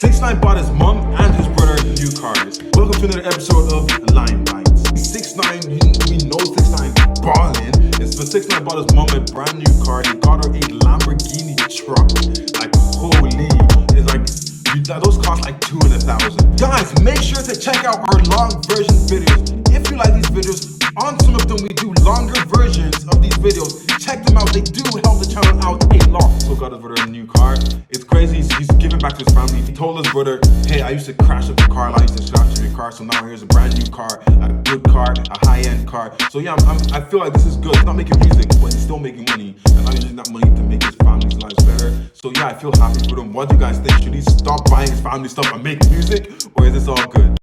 6ix9ine bought his mom and his brother new cars. Welcome to another episode of Line Bites. 6ix9ine, we know 6ix9ine ballin'. It's for 6ix9ine bought his mom a brand new car. He got her a Lamborghini truck. Like holy, it's like those cost like 200,000. Guys, make sure to check out our long version videos. If you like these videos, on some of them we do longer versions of these videos. Check them out, they do help the channel out a lot. So got his brother a new car. It's crazy, he's giving back to his family. He told his brother, hey, I used to crash up the car, I used to scratch up your car, so now here's a brand new car, a good car, a high-end car. So yeah, I feel like this is good. He's not making music, but he's still making money, and now he's using that money to make his family's lives better. So yeah, I feel happy for him. What do you guys think? Should he stop buying his family stuff and make music, or is this all good?